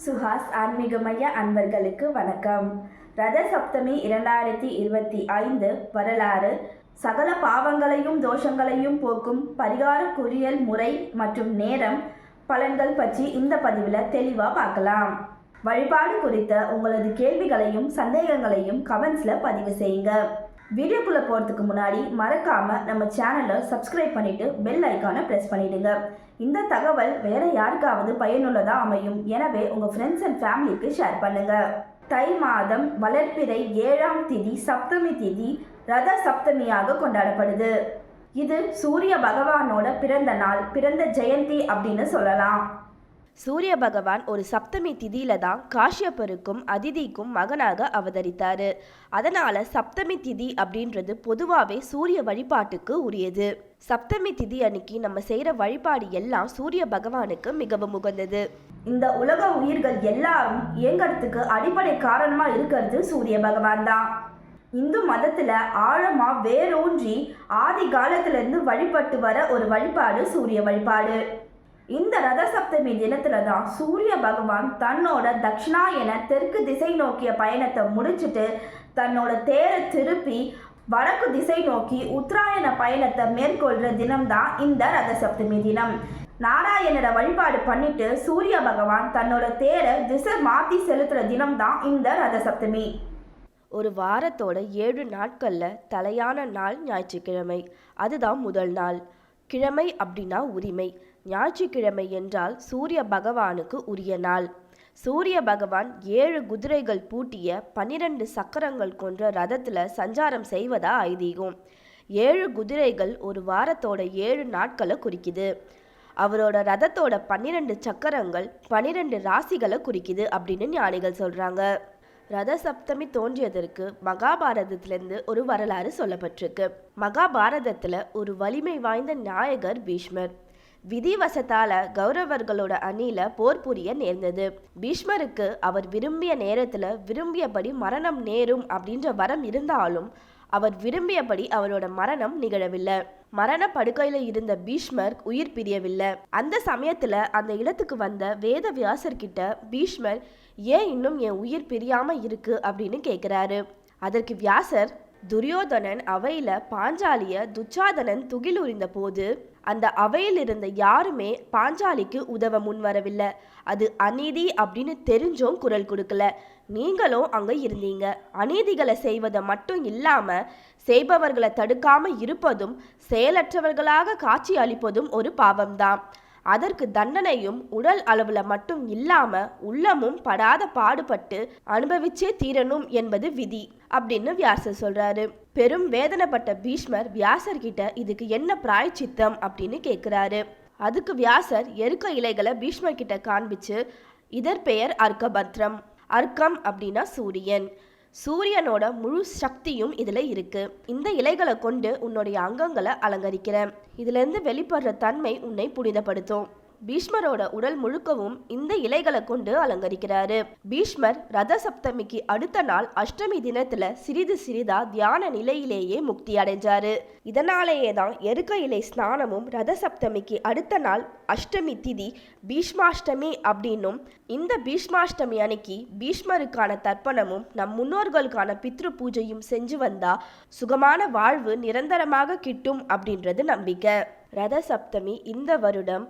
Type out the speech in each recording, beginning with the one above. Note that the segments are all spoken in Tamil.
சுஹாஸ் ஆன்மீக மைய அன்பர்களுக்கு வணக்கம். ரத சப்தமி 2025 வரலாறு, சகல பாவங்களையும் தோஷங்களையும் போக்கும் பரிகார குறியல் முறை மற்றும் நேரம் பலன்கள் பற்றி இந்த பதிவில் தெளிவாக பார்க்கலாம். வழிபாடு குறித்த உங்களது கேள்விகளையும் சந்தேகங்களையும் கமெண்ட்ஸில் பதிவு செய்யுங்க. வீடியோக்குள்ளே போகிறதுக்கு முன்னாடி மறக்காமல் நம்ம சேனலை சப்ஸ்கிரைப் பண்ணிவிட்டு பெல் ஐக்கானை ப்ரெஸ் பண்ணிவிடுங்க. இந்த தகவல் வேறு யாருக்காவது பயனுள்ளதாக அமையும். எனவே உங்கள் ஃப்ரெண்ட்ஸ் அண்ட் ஃபேமிலிக்கு ஷேர் பண்ணுங்கள். தை மாதம் வளர்ப்பிறை 7ஆம் திதி சப்தமி திதி ரத சப்தமியாக கொண்டாடப்படுது. இது சூரிய பகவானோட பிறந்த நாள், பிறந்த ஜெயந்தி அப்படின்னு சொல்லலாம். சூரிய பகவான் ஒரு சப்தமி திதியில தான் காஷ்யப்பருக்கும் அதிதிக்கும் மகனாக அவதரித்தாரு. அதனால சப்தமி திதி அப்படின்றது பொதுவாகவே சூரிய வழிபாட்டுக்கு உரியது. சப்தமி திதி அன்னைக்கு நம்ம செய்யற வழிபாடு எல்லாம் சூரிய பகவானுக்கு மிகவும் உகந்தது. இந்த உலக உயிர்கள் எல்லாரும் இயங்கிறதுக்கு அடிப்படை காரணமா இருக்கிறது சூரிய பகவான் தான். இந்து மதத்துல ஆழமா வேரூன்றி ஆதி காலத்துல இருந்து வழிபட்டு வர ஒரு வழிபாடு சூரிய வழிபாடு. இந்த ரத சப்தமி தினத்துல தான் சூரிய பகவான் தன்னோட தட்சிணாயன தெற்கு திசை நோக்கிய பயணத்தை முடிச்சுட்டு தன்னோட தேரை திருப்பி வடக்கு திசை நோக்கி உத்தராயண பயணத்தை மேற்கொள்ற தினம்தான் இந்த ரத சப்தமி தினம். நாராயணரை வழிபாடு பண்ணிட்டு சூரிய பகவான் தன்னோட தேரை திசை மாற்றி செலுத்துற தினம்தான் இந்த ரத சப்தமி. ஒரு வாரத்தோட 7 நாட்கள்ல தலையான நாள் ஞாயிற்றுக்கிழமை. அதுதான் முதல் நாள். கிழமை அப்படின்னா உரிமை. ஞாயிற்றுக்கிழமை என்றால் சூரிய பகவானுக்கு உரிய நாள். சூரிய பகவான் 7 குதிரைகள் பூட்டிய 12 சக்கரங்கள் கொன்ற ரதத்துல சஞ்சாரம் செய்வதா ஐதீகம். 7 குதிரைகள் ஒரு வாரத்தோட 7 நாட்களை குறிக்குது. அவரோட ரதத்தோட 12 சக்கரங்கள் 12 ராசிகளை குறிக்குது அப்படின்னு ஞானிகள் சொல்றாங்க. ரத சப்தமி தோன்றியதற்கு மகாபாரதத்திலிருந்து ஒரு வரலாறு சொல்லப்பட்டிருக்கு. மகாபாரதத்துல ஒரு வலிமை வாய்ந்த நாயகர் பீஷ்மர். விதிவசத்தால கௌரவர்களோட அணியில போர் புரிய நேர்ந்தது. பீஷ்மருக்கு அவர் விரும்பிய நேரத்துல விரும்பியபடி மரணம் நேரும் அப்படின்ற வரம் இருந்தாலும் அவர் விரும்பியபடி அவரோட மரணம் நிகழவில்லை. மரண படுக்கையில இருந்த பீஷ்மர் உயிர் பிரியவில்லை. அந்த சமயத்துல அந்த இடத்துக்கு வந்த வேத வியாசர்கிட்ட பீஷ்மர் ஏன் இன்னும் என் உயிர் பிரியாம இருக்கு அப்படின்னு கேட்கிறாரு. அதற்கு வியாசர், துரியோதனன் அவையில பாஞ்சாலிய துச்சாதனன் துகிலுரிந்த போது அந்த அவையில் இருந்த யாருமே பாஞ்சாலிக்கு உதவ முன் வரவில்லை. அது அநீதி அப்படின்னு தெரிஞ்சும் குரல் கொடுக்கல. நீங்களும் அங்க இருந்தீங்க. அநீதிகளை செய்வதை மட்டும் இல்லாம செய்பவர்களை தடுக்காம இருப்பதும் செயலற்றவர்களாக காட்சி அளிப்பதும் ஒரு பாவம்தான். அதற்கு தண்டனையும் உடல் அளவுல மட்டும் இல்லாம உள்ளமும் படாத பாடுபட்டு அனுபவிச்சே தீரணும் என்பது விதி அப்படின்னு வியாசர் சொல்றாரு. பெரும் வேதனைப்பட்ட பீஷ்மர் வியாசர் கிட்ட இதுக்கு என்ன பிராயச்சித்தம் அப்படின்னு கேட்கிறாரு. அதுக்கு வியாசர் எருக்க இலைகளை பீஷ்மர் கிட்ட காண்பிச்சு, இதர் பெயர் அர்க்கபத்ரம். அர்க்கம் அப்படின்னா சூரியன். சூரியனோட முழு சக்தியும் இதுல இருக்கு. இந்த இலைகளை கொண்டு உன்னுடைய அங்கங்களை அலங்கரிக்கிறேன். இதுல இருந்து வெளிப்படுற தன்மை உன்னை புனிதப்படுத்தும். பீஷ்மரோட உடல் முழுக்கவும் இந்த இலைகளை கொண்டு அலங்கரிக்கிறாரு. பீஷ்மர் ரத சப்தமிக்கு அடுத்த நாள் அஷ்டமி தினத்துல சிறிது சிறிதா தியான நிலையிலேயே முக்தி அடைஞ்சாரு. இதனாலேயே தான் எருக்க இலை ஸ்நானமும் ரத சப்தமிக்கு அடுத்த நாள் அஷ்டமி திதி பீஷ்மாஷ்டமி அப்படின்னும், இந்த பீஷ்மாஷ்டமி அன்னைக்கு பீஷ்மருக்கான தர்ப்பணமும் நம் முன்னோர்களுக்கான பித்ரு பூஜையும் செஞ்சு வந்தா சுகமான வாழ்வு நிரந்தரமாக கிட்டும் அப்படின்றது நம்பிக்கை. ரத சப்தமி இந்த வருடம்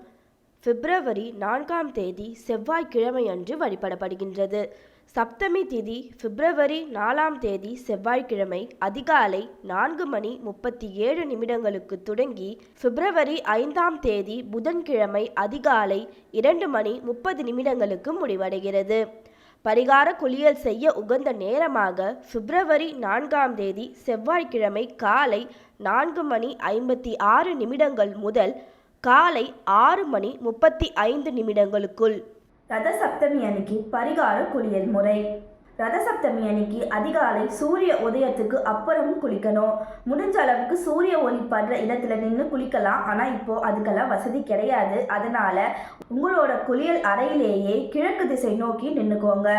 பிப்ரவரி 4ஆம் தேதி செவ்வாய்க்கிழமை அன்று வழிபடப்படுகின்றது. சப்தமி திதி பிப்ரவரி 4ஆம் தேதி செவ்வாய்க்கிழமை அதிகாலை 4:37 தொடங்கி பிப்ரவரி 5ஆம் தேதி புதன்கிழமை அதிகாலை 2:30 முடிவடைகிறது. பரிகார குளியல் செய்ய உகந்த நேரமாக பிப்ரவரி 4ஆம் தேதி செவ்வாய்க்கிழமை காலை 4:56 முதல் காலை 6:35 ரத சப்தமி அன்னைக்கு பரிகார குளியல் முறை. ரத சப்தமி அன்னைக்கு அதிகாலை சூரிய உதயத்துக்கு அப்புறம் குளிக்கணும். முடிஞ்ச அளவுக்கு சூரிய ஒளி படுற இடத்துல நின்று குளிக்கலாம். ஆனால் இப்போ அதுக்கெல்லாம் வசதி கிடையாது. அதனால உங்களோட குளியல் அறையிலேயே கிழக்கு திசை நோக்கி நின்றுக்கோங்க.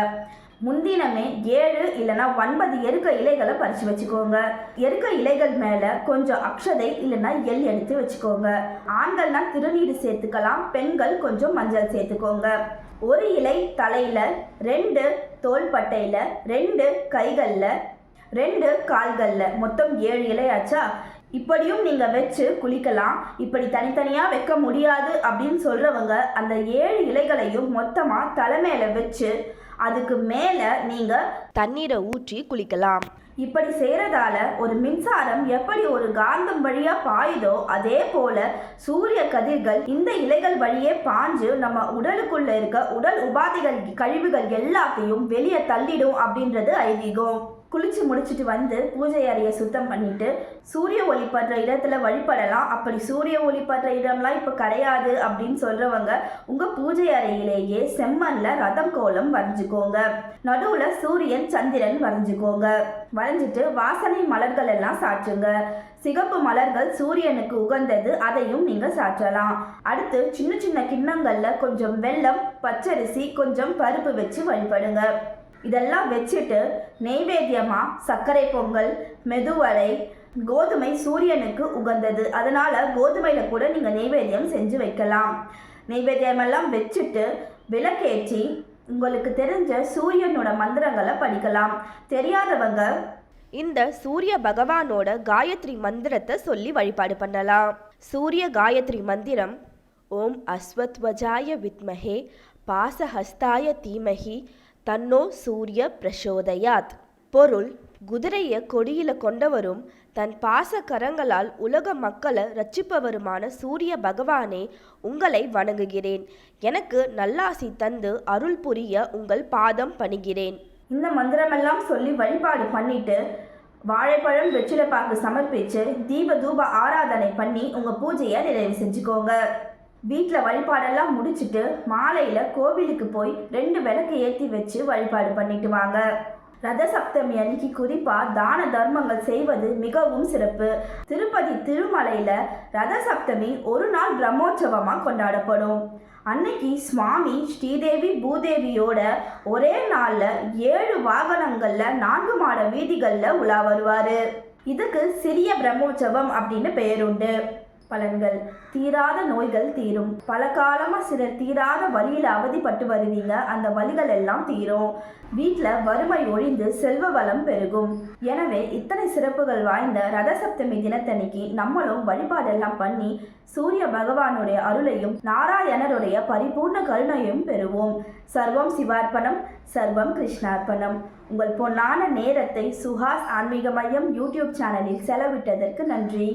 முன்தினமே 7 இல்லைன்னா 9 எருக்க இலைகளை பறித்து வச்சுக்கோங்க. எருக்க இலைகள் மேலே கொஞ்சம் அக்ஷதை இல்லைன்னா எள் எடுத்து வச்சுக்கோங்க. ஆண்கள்னா திருநீர் சேர்த்துக்கலாம், பெண்கள் கொஞ்சம் மஞ்சள் சேர்த்துக்கோங்க. ஒரு இலை தலையில, 2 தோள்பட்டையில, 2 கைகள்ல, 2 கால்கள்ல, மொத்தம் 7 இலையாச்சா. இப்படியும் நீங்க வச்சு குளிக்கலாம். இப்படி தனித்தனியா வைக்க முடியாது அப்படின்னு சொல்றவங்க அந்த 7 இலைகளையும் மொத்தமா தலைமையில வச்சு அதுக்கு மேல நீங்க தண்ணீரை ஊற்றி குளிக்கலாம். இப்படி செய்யறதால ஒரு மின்சாரம் எப்படி ஒரு காந்தம் வழியா பாயுதோ அதே போல சூரிய கதிர்கள் இந்த இலைகள் வழியே பாஞ்சு நம்ம உடலுக்குள்ள இருக்க உடல் உபாதைகள் கழிவுகள் எல்லாத்தையும் வெளியே தள்ளிடும் அப்படின்றது ஐதீகம். குளிச்சு முடிச்சுட்டு வந்து பூஜை அறையை சுத்தம் பண்ணிட்டு சூரிய ஒளி படுற இடத்துல வழிபடலாம். அப்படி சூரிய ஒளி படுற இடம்லாம் இப்போ கிடையாது அப்படின்னு சொல்றவங்க உங்க பூஜை அறையிலேயே செம்மண்ல ரதம் கோலம் வரைஞ்சுக்கோங்க. நடுவுல சூரியன் சந்திரன் வரைஞ்சுக்கோங்க. வரைஞ்சிட்டு வாசனை மலர்கள் எல்லாம் சாற்றுங்க. சிகப்பு மலர்கள் சூரியனுக்கு உகந்தது, அதையும் நீங்க சாற்றலாம். அடுத்து சின்ன சின்ன கிண்ணங்கள்ல கொஞ்சம் வெல்லம், பச்சரிசி, கொஞ்சம் பருப்பு வச்சு வழிபடுங்க. இதெல்லாம் வச்சுட்டு நெய்வேத்தியமா சர்க்கரை பொங்கல், மெதுவடை, கோதுமை சூரியனுக்கு உகந்தது, அதனால கோதுமையில கூட நீங்க நெய்வேத்தியம் செஞ்சு வைக்கலாம். நெய்வேத்தியமெல்லாம் வச்சுட்டு விளக்கேற்றி உங்களுக்கு தெரிஞ்ச சூரியனோட மந்திரங்களை படிக்கலாம். தெரியாதவங்க இந்த சூரிய பகவானோட காயத்ரி மந்திரத்தை சொல்லி வழிபாடு பண்ணலாம். சூரிய காயத்ரி மந்திரம்: ஓம் அஸ்வத்வஜாய வித்மஹே பாசஹஸ்தாய தீமஹி தன்னோ சூரிய பிரசோதயாத். பொருள்: குதிரையை கொடியில கொண்டவரும் தன் பாச கரங்களால் உலக மக்களை ரட்சிப்பவருமான சூரிய பகவானே, உங்களை வணங்குகிறேன். எனக்கு நல்லாசி தந்து அருள் புரிய உங்கள் பாதம் பணிகிறேன். இந்த மந்திரமெல்லாம் சொல்லி வழிபாடு பண்ணிட்டு வாழைப்பழம் வெற்றிலைப்பாக்கு சமர்ப்பிச்சு தீப தூப ஆராதனை பண்ணி உங்க பூஜையை நிறைவு செஞ்சுக்கோங்க. வீட்டில் வழிபாடெல்லாம் முடிச்சுட்டு மாலையில் கோவிலுக்கு போய் 2 விளக்கு ஏற்றி வச்சு வழிபாடு பண்ணிட்டு வாங்க. ரத சப்தமி அன்னைக்கு குறிப்பாக தான தர்மங்கள் செய்வது மிகவும் சிறப்பு. திருப்பதி திருமலையில் ரத சப்தமி ஒரு நாள் பிரம்மோற்சவமாக கொண்டாடப்படும். அன்னைக்கு சுவாமி ஸ்ரீதேவி பூதேவியோட ஒரே நாளில் 7 வாகனங்களில் 4 மாட வீதிகளில் உலா வருவார். இதுக்கு சிறிய பிரம்மோற்சவம் அப்படின்னு பெயருண்டு. பலன்கள்: தீராத நோய்கள் தீரும். பல காலமாக சிலர் தீராத வலியில் அவதிப்பட்டு வருவீங்க. அந்த வலிகள் எல்லாம் தீரும். வீட்டில் வறுமை ஒழிந்து செல்வ வளம் பெருகும். எனவே இத்தனை சிறப்புகள் வாய்ந்த ரதசப்தமி தினத்தன்னைக்கு நம்மளும் வழிபாடெல்லாம் பண்ணி சூரிய பகவானுடைய அருளையும் நாராயணருடைய பரிபூர்ண கருணையும் பெறுவோம். சர்வம் சிவார்ப்பணம், சர்வம் கிருஷ்ணார்ப்பணம். உங்கள் பொன்னான நேரத்தை சுஹாஸ் ஆன்மீக மையம் யூடியூப் சேனலில் செலவிட்டதற்கு நன்றி.